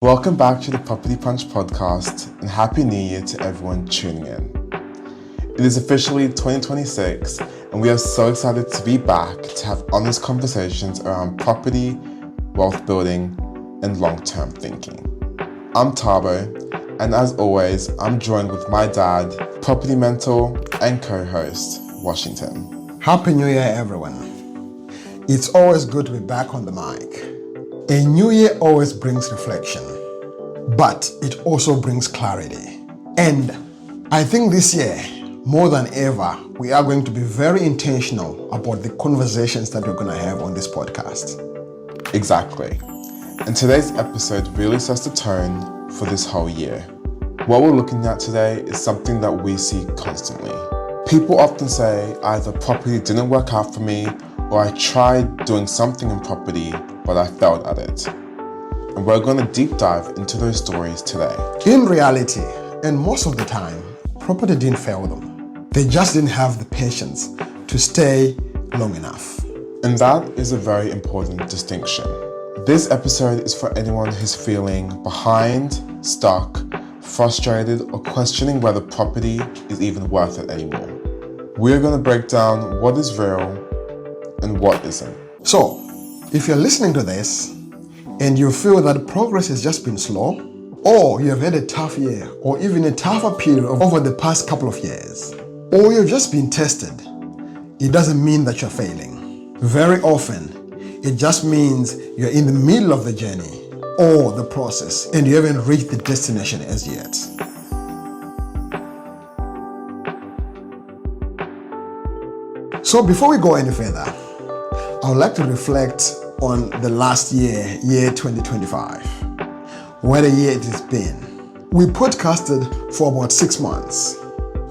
Welcome back to the Property Punch podcast and Happy New Year to everyone tuning in. It is officially 2026 and we are so excited to be back to have honest conversations around property, wealth building, and long-term thinking. I'm Thabo, and as always, I'm joined with my dad, property mentor and co-host, Washington. Happy New Year, everyone. It's always good to be back on the mic. A new year always brings reflection, but it also brings clarity. And I think this year, more than ever, we are going to be very intentional about the conversations that we're going to have on this podcast. Exactly. And today's episode really sets the tone for this whole year. What we're looking at today is something that we see constantly. People often say either property didn't work out for me or I tried doing something in property, but I failed at it. And we're going to deep dive into those stories today. In reality, and most of the time, property didn't fail them. They just didn't have the patience to stay long enough. And that is a very important distinction. This episode is for anyone who's feeling behind, stuck, frustrated, or questioning whether property is even worth it anymore. We're going to break down what is real and what isn't. So, if you're listening to this and you feel that progress has just been slow, or you have had a tough year, or even a tougher period over the past couple of years, or you've just been tested, it doesn't mean that you're failing. Very often, it just means you're in the middle of the journey or the process and you haven't reached the destination as yet. So before we go any further, I would like to reflect on the last year 2025. What a year it has been. We podcasted for about 6 months,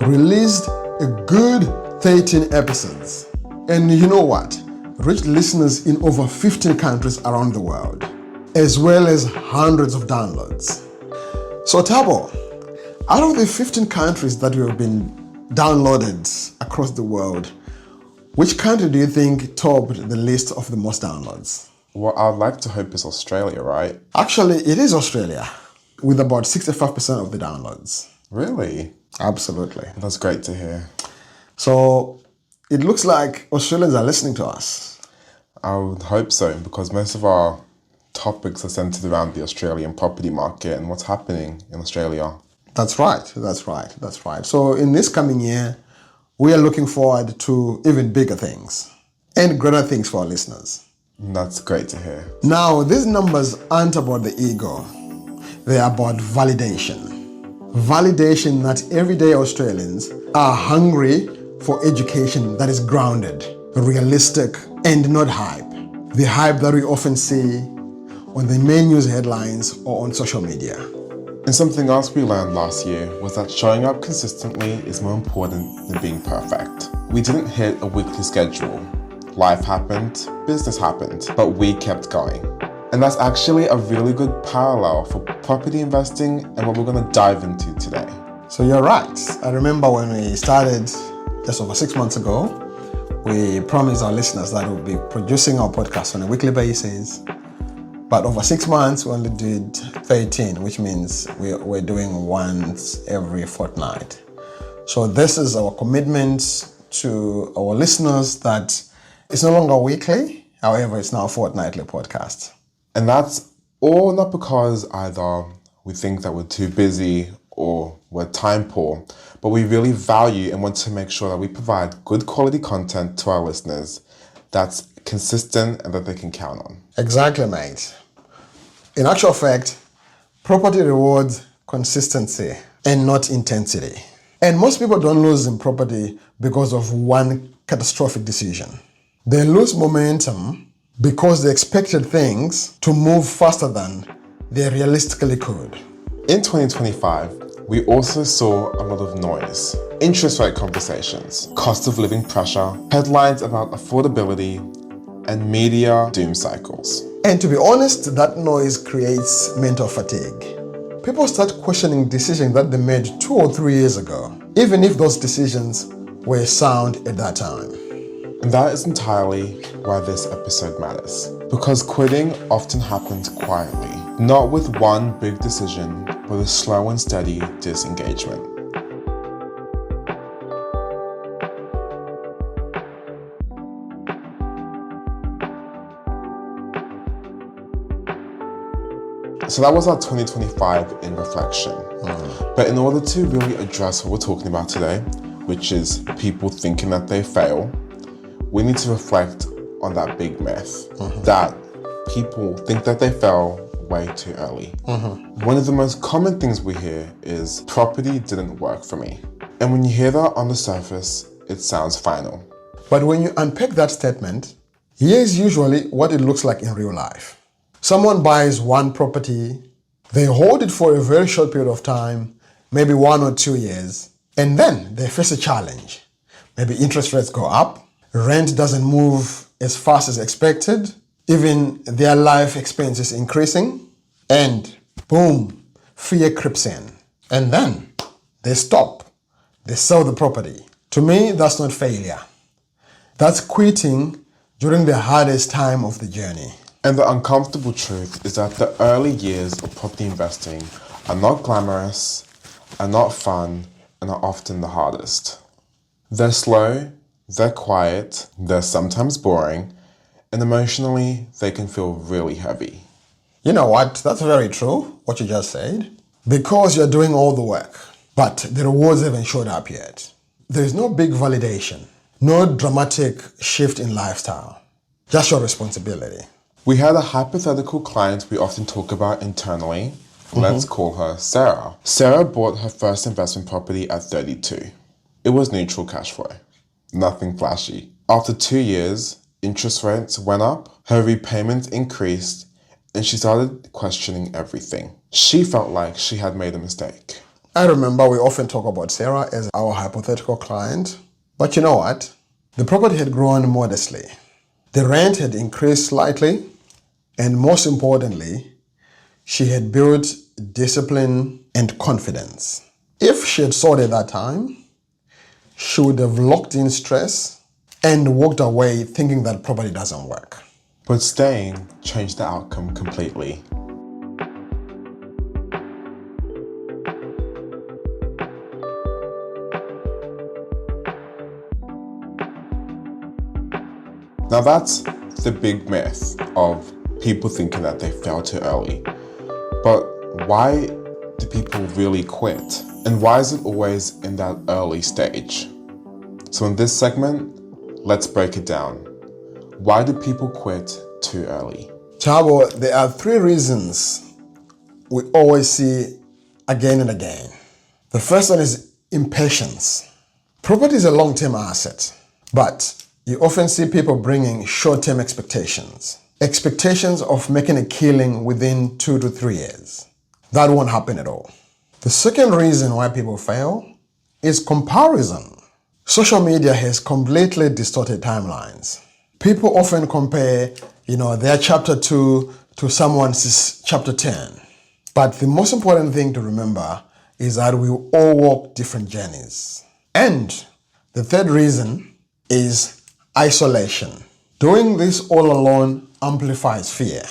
released a good 13 episodes, and you know what? Reached listeners in over 15 countries around the world, as well as hundreds of downloads. So Thabo, out of the 15 countries that we have been downloaded across the world, which country do you think topped the list of the most downloads? Well, I'd like to hope it's Australia, right? Actually, it is Australia, with about 65% of the downloads. Really? Absolutely. That's great to hear. So it looks like Australians are listening to us. I would hope so, because most of our topics are centered around the Australian property market and what's happening in Australia. That's right. So in this coming year, we are looking forward to even bigger things and greater things for our listeners. That's great to hear. Now, these numbers aren't about the ego. They are about validation. Validation that everyday Australians are hungry for education that is grounded, realistic, and not hype. The hype that we often see on the main news headlines or on social media. And something else we learned last year was that showing up consistently is more important than being perfect. We didn't hit a weekly schedule. Life happened, business happened, but we kept going. And that's actually a really good parallel for property investing and what we're going to dive into today. So you're right. I remember when we started just over 6 months ago, we promised our listeners that we'll be producing our podcast on a weekly basis. But over 6 months, we only did 13, which means we're doing once every fortnight. So this is our commitment to our listeners that it's no longer weekly, however, it's now a fortnightly podcast. And that's all not because either we think that we're too busy or we're time poor, but we really value and want to make sure that we provide good quality content to our listeners that's consistent and that they can count on. Exactly, mate. In actual fact, property rewards consistency and not intensity. And most people don't lose in property because of one catastrophic decision. They lose momentum because they expected things to move faster than they realistically could. In 2025, we also saw a lot of noise. Interest rate conversations, cost of living pressure, headlines about affordability, and media doom cycles. And to be honest, that noise creates mental fatigue. People start questioning decisions that they made 2 or 3 years ago, even if those decisions were sound at that time. And that is entirely why this episode matters. Because quitting often happens quietly Not with one big decision, but a slow and steady disengagement. So that was our 2025 in reflection. But in order to really address what we're talking about today, which is people thinking that they fail, we need to reflect on that big myth that people think that they fail way too early. One of the most common things we hear is property didn't work for me. And when you hear that on the surface, it sounds final. But when you unpack that statement, here's usually what it looks like in real life. Someone buys one property, they hold it for a very short period of time, maybe 1 or 2 years, and then they face a challenge. Maybe interest rates go up, rent doesn't move as fast as expected, even their life expense is increasing, and boom, fear creeps in. And then they stop, they sell the property. To me, that's not failure. That's quitting during the hardest time of the journey. And the uncomfortable truth is that the early years of property investing are not glamorous, are not fun, and are often the hardest. They're slow, they're quiet, they're sometimes boring, and emotionally, they can feel really heavy. You know what? That's very true, what you just said. Because you're doing all the work, but the rewards haven't showed up yet. There's no big validation, no dramatic shift in lifestyle, just your responsibility. We had a hypothetical client we often talk about internally. Let's call her Sarah. Sarah bought her first investment property at 32. It was neutral cash flow, nothing flashy. After 2 years, interest rates went up, her repayments increased, and she started questioning everything. She felt like she had made a mistake. I remember we often talk about Sarah as our hypothetical client, but you know what? The property had grown modestly. The rent had increased slightly, and most importantly, she had built discipline and confidence. If she had sold at that time, she would have locked in stress and walked away thinking that property doesn't work. But staying changed the outcome completely. Now that's the big myth of people thinking that they fail too early. But why do people really quit? And why is it always in that early stage? So in this segment, let's break it down. Why do people quit too early? Thabo, there are 3 reasons we always see again and again. The first one is impatience. Property is a long-term asset, but you often see people bringing short-term expectations. Expectations of making a killing within 2 to 3 years. That won't happen at all. The second reason why people fail is comparison. Social media has completely distorted timelines. People often compare, their chapter 2 to someone's chapter 10. But the most important thing to remember is that we all walk different journeys. And the third reason is isolation. Doing this all alone amplifies fear.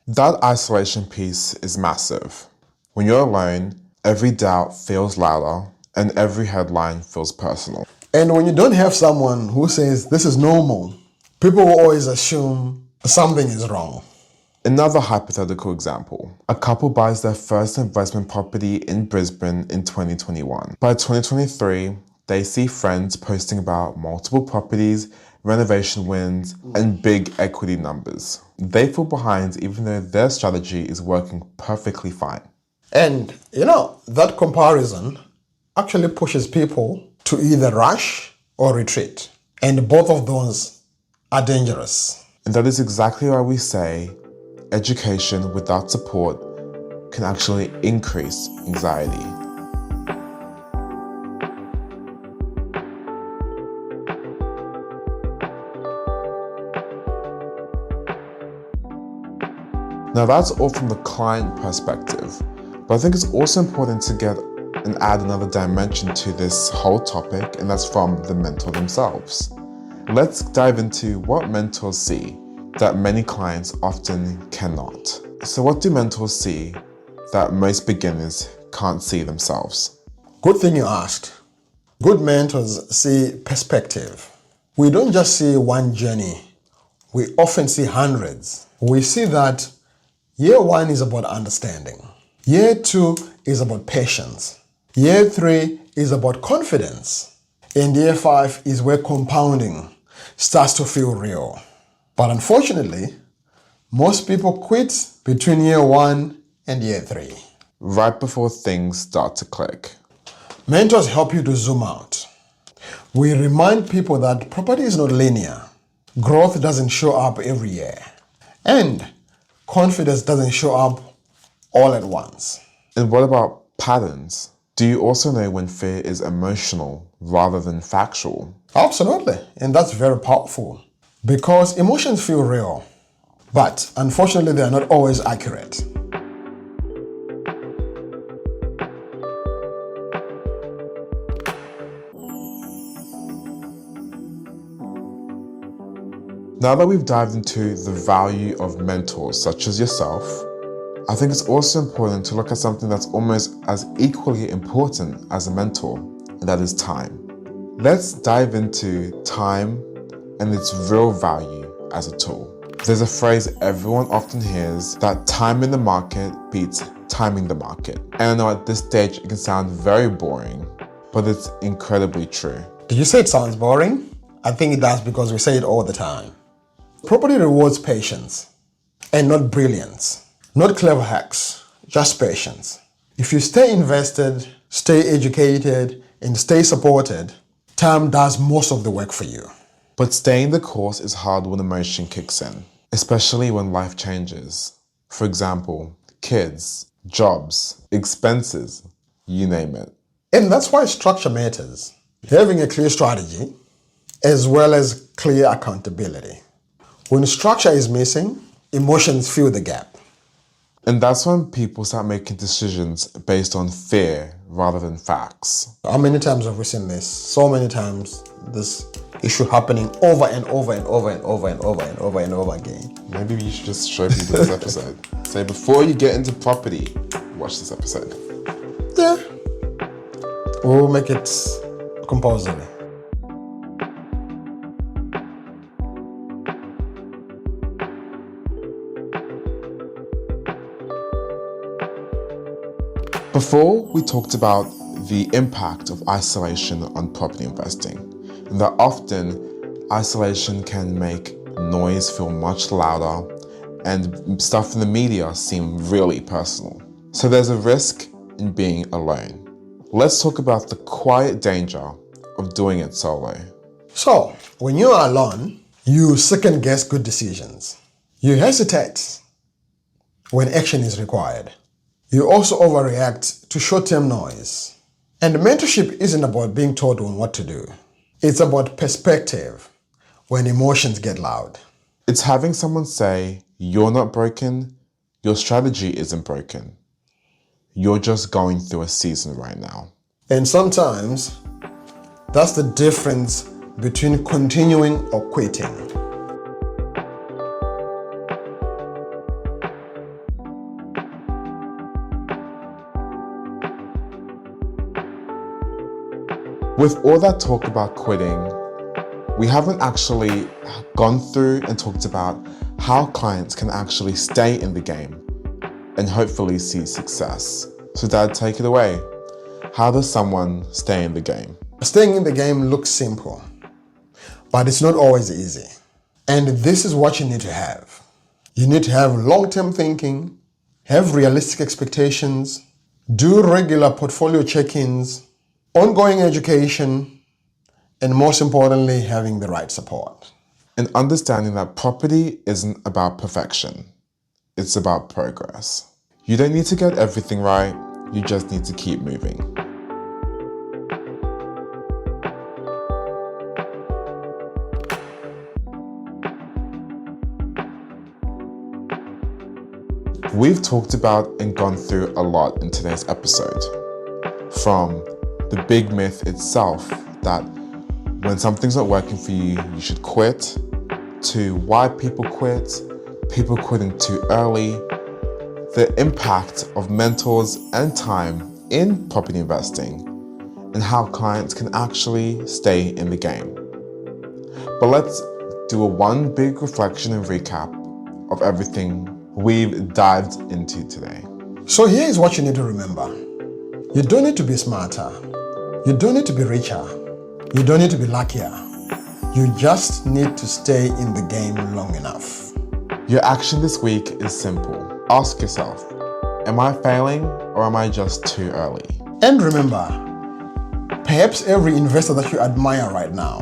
That isolation piece is massive. When you're alone, every doubt feels louder and every headline feels personal. And when you don't have someone who says this is normal, people will always assume something is wrong. Another hypothetical example. A couple buys their first investment property in Brisbane in 2021. By 2023, they see friends posting about multiple properties, renovation wins, and big equity numbers. They feel behind even though their strategy is working perfectly fine. And, that comparison actually pushes people to either rush or retreat. And both of those are dangerous. And that is exactly why we say education without support can actually increase anxiety. Now that's all from the client perspective, but I think it's also important to get and add another dimension to this whole topic, and that's from the mentor themselves. Let's dive into what mentors see that many clients often cannot. So what do mentors see that most beginners can't see themselves? Good thing you asked. Good mentors see perspective. We don't just see one journey. We often see hundreds. We see that year 1 is about understanding. Year 2 is about patience. Year 3 is about confidence. And year 5 is where compounding starts to feel real. But unfortunately, most people quit between year 1 and year 3. Right before things start to click. Mentors help you to zoom out. We remind people that property is not linear. Growth doesn't show up every year. And confidence doesn't show up all at once. And what about patterns? Do you also know when fear is emotional rather than factual? Absolutely. And that's very powerful because emotions feel real, but unfortunately, they are not always accurate. Now that we've dived into the value of mentors such as yourself, I think it's also important to look at something that's almost as equally important as a mentor, and that is time. Let's dive into time and its real value as a tool. There's a phrase everyone often hears that time in the market beats timing the market. And I know at this stage it can sound very boring, but it's incredibly true. Did you say it sounds boring? I think it does because we say it all the time. Property rewards patience and not brilliance, not clever hacks, just patience. If you stay invested, stay educated, and stay supported, time does most of the work for you. But staying the course is hard when emotion kicks in, especially when life changes. For example, kids, jobs, expenses, you name it. And that's why structure matters. Having a clear strategy as well as clear accountability. When structure is missing, emotions fill the gap. And that's when people start making decisions based on fear rather than facts. How many times have we seen this? So many times, this issue happening over and over and over and over and over and over and over again. Maybe you should just show people this episode. Say, before you get into property, watch this episode. Yeah. We'll make it compulsory. Before, we talked about the impact of isolation on property investing, and that often isolation can make noise feel much louder and stuff in the media seem really personal. So there's a risk in being alone. Let's talk about the quiet danger of doing it solo. So, when you are alone, you second guess good decisions. You hesitate when action is required. You also overreact to short-term noise. And mentorship isn't about being told on what to do. It's about perspective when emotions get loud. It's having someone say, you're not broken, your strategy isn't broken. You're just going through a season right now. And sometimes, that's the difference between continuing or quitting. With all that talk about quitting, we haven't actually gone through and talked about how clients can actually stay in the game and hopefully see success. So Dad, take it away. How does someone stay in the game? Staying in the game looks simple, but it's not always easy. And this is what you need to have. You need to have long-term thinking, have realistic expectations, do regular portfolio check-ins, ongoing education, and most importantly, having the right support. And understanding that property isn't about perfection. It's about progress. You don't need to get everything right. You just need to keep moving. We've talked about and gone through a lot in today's episode. From the big myth itself that when something's not working for you, you should quit, to why people quit, people quitting too early, the impact of mentors and time in property investing and how clients can actually stay in the game. But let's do one big reflection and recap of everything we've dived into today. So here is what you need to remember. You don't need to be smarter. You don't need to be richer. You don't need to be luckier. You just need to stay in the game long enough. Your action this week is simple. Ask yourself, am I failing or am I just too early? And remember, perhaps every investor that you admire right now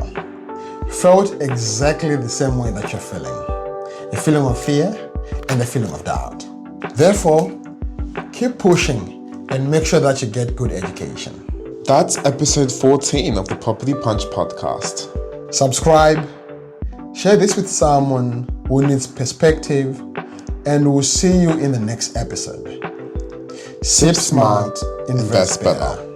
felt exactly the same way that you're feeling. A feeling of fear and a feeling of doubt. Therefore, keep pushing and make sure that you get good education. That's episode 14 of the Property Punch podcast. Subscribe, share this with someone who needs perspective, and we'll see you in the next episode. Sip smart, invest better.